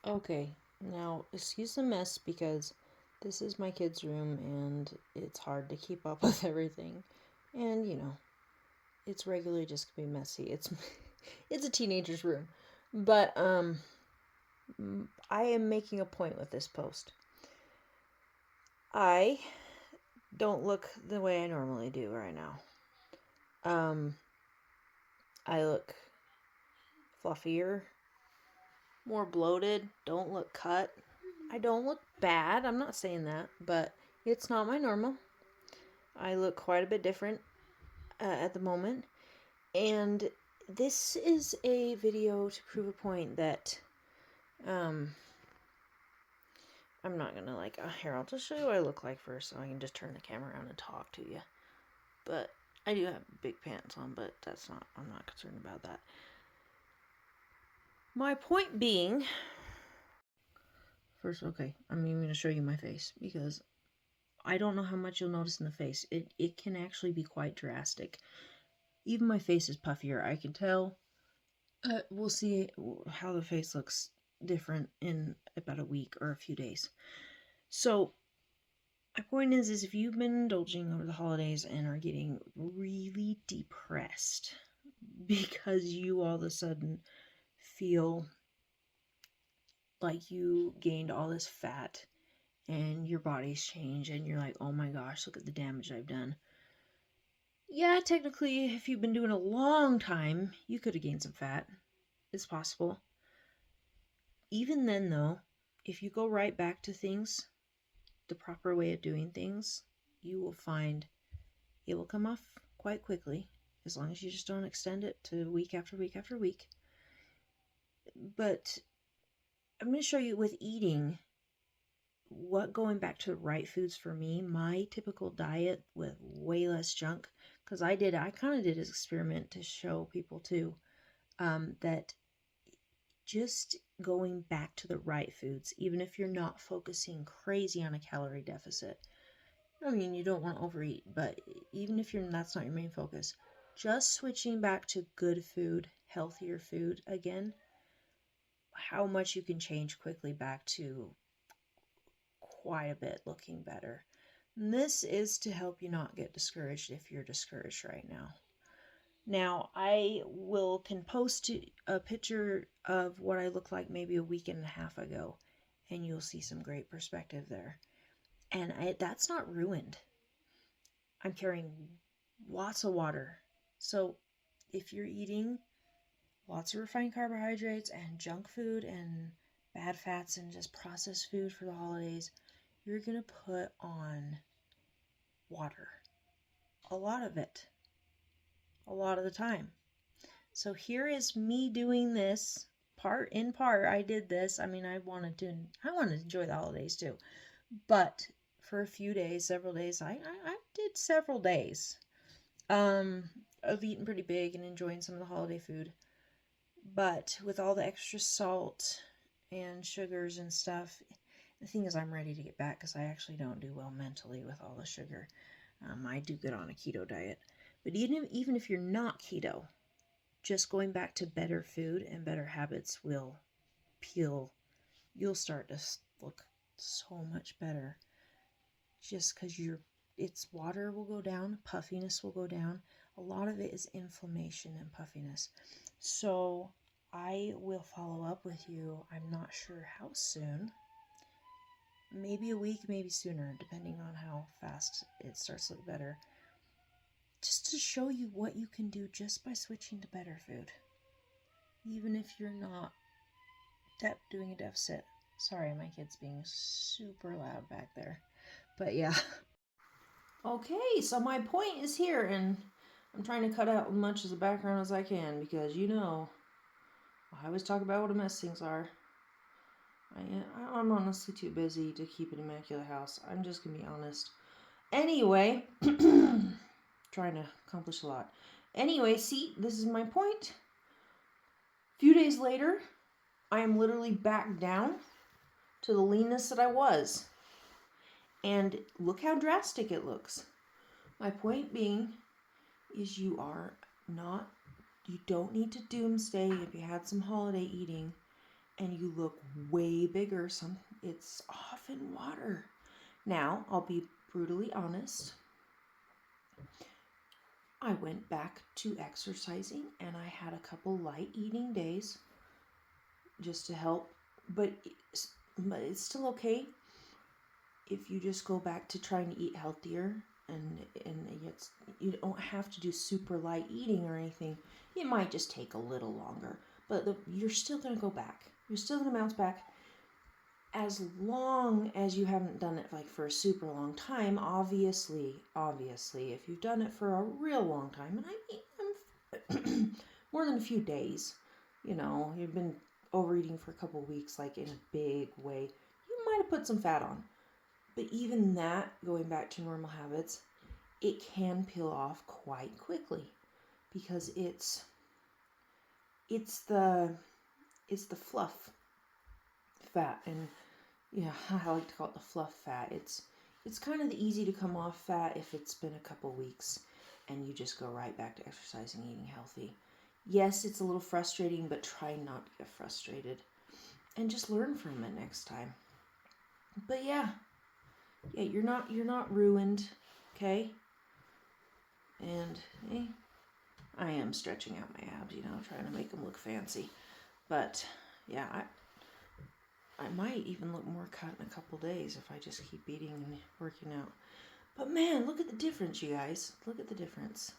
Okay, now excuse the mess because this is my kid's room and it's hard to keep up with everything. And it's regularly just gonna be messy. It's a teenager's room. But I am making a point with this post. I don't look the way I normally do right now. I look fluffier, more bloated, don't look cut. I don't look bad, I'm not saying that, but it's not my normal. I look quite a bit different at the moment. And this is a video to prove a point that um, I'm not gonna here, I'll just show you what I look like first so I can just turn the camera around and talk to you. But I do have big pants on, but I'm not concerned about that. My point being, first, okay, I'm even gonna show you my face because I don't know how much you'll notice in the face. It can actually be quite drastic. Even my face is puffier. I can tell. We'll see how the face looks different in about a week or a few days. So my point is if you've been indulging over the holidays and are getting really depressed because you all of a sudden feel like you gained all this fat and your body's changed and you're like, oh my gosh, look at the damage I've done. Yeah, technically, if you've been doing a long time, you could have gained some fat. It's possible. Even then, though, if you go right back to things, the proper way of doing things, you will find it will come off quite quickly, as long as you just don't extend it to week after week after week. But I'm going to show you with eating what going back to the right foods for me, my typical diet with way less junk, because I kind of did an experiment to show people too, that just going back to the right foods, even if you're not focusing crazy on a calorie deficit. I mean, you don't want to overeat, but even if that's not your main focus, just switching back to good food, healthier food again, how much you can change quickly back to quite a bit looking better. And this is to help you not get discouraged if you're discouraged right now. Now, can post a picture of what I looked like maybe a week and a half ago, and you'll see some great perspective there. And that's not ruined. I'm carrying lots of water. So if you're eating lots of refined carbohydrates and junk food and bad fats and just processed food for the holidays, you're going to put on water. A lot of it. A lot of the time. So here is me doing this in part. I did this. I mean, I wanted to enjoy the holidays too, but for a few days, several days, I did several days of eating pretty big and enjoying some of the holiday food. But with all the extra salt and sugars and stuff, the thing is, I'm ready to get back because I actually don't do well mentally with all the sugar. I do good on a keto diet, but even if you're not keto, just going back to better food and better habits will you'll start to look so much better just because it's water will go down, puffiness will go down. A lot of it is inflammation and puffiness. So I will follow up with you. I'm not sure how soon. Maybe a week, maybe sooner, depending on how fast it starts to look better. Just to show you what you can do just by switching to better food. Even if you're not doing a deficit. Sorry, my kid's being super loud back there. But yeah. Okay, so my point is here, and I'm trying to cut out as much of the background as I can because I always talk about what a mess things are. I'm honestly too busy to keep an immaculate house. I'm just gonna be honest. Anyway, trying to accomplish a lot. Anyway, see, this is my point. A few days later, I am literally back down to the leanness that I was. And look how drastic it looks. My point being is you don't need to doomsday if you had some holiday eating and you look way bigger. It's often water. Now, I'll be brutally honest. I went back to exercising and I had a couple light eating days just to help, but it's still okay if you just go back to trying to eat healthier, and you don't have to do super light eating or anything. It might just take a little longer, but you're still going to go back. You're still going to bounce back as long as you haven't done it like for a super long time. Obviously, if you've done it for a real long time, and I mean more than a few days, you've been overeating for a couple weeks, like in a big way, you might have put some fat on. But even that, going back to normal habits, it can peel off quite quickly because it's the fluff fat, and I like to call it the fluff fat. It's kind of the easy to come off fat if it's been a couple weeks and you just go right back to exercising, eating healthy. Yes, it's a little frustrating, but try not to get frustrated and just learn from it next time. But yeah, you're not ruined, okay? And I am stretching out my abs, trying to make them look fancy. But yeah, I might even look more cut in a couple days if I just keep eating and working out. But man, look at the difference, you guys. Look at the difference.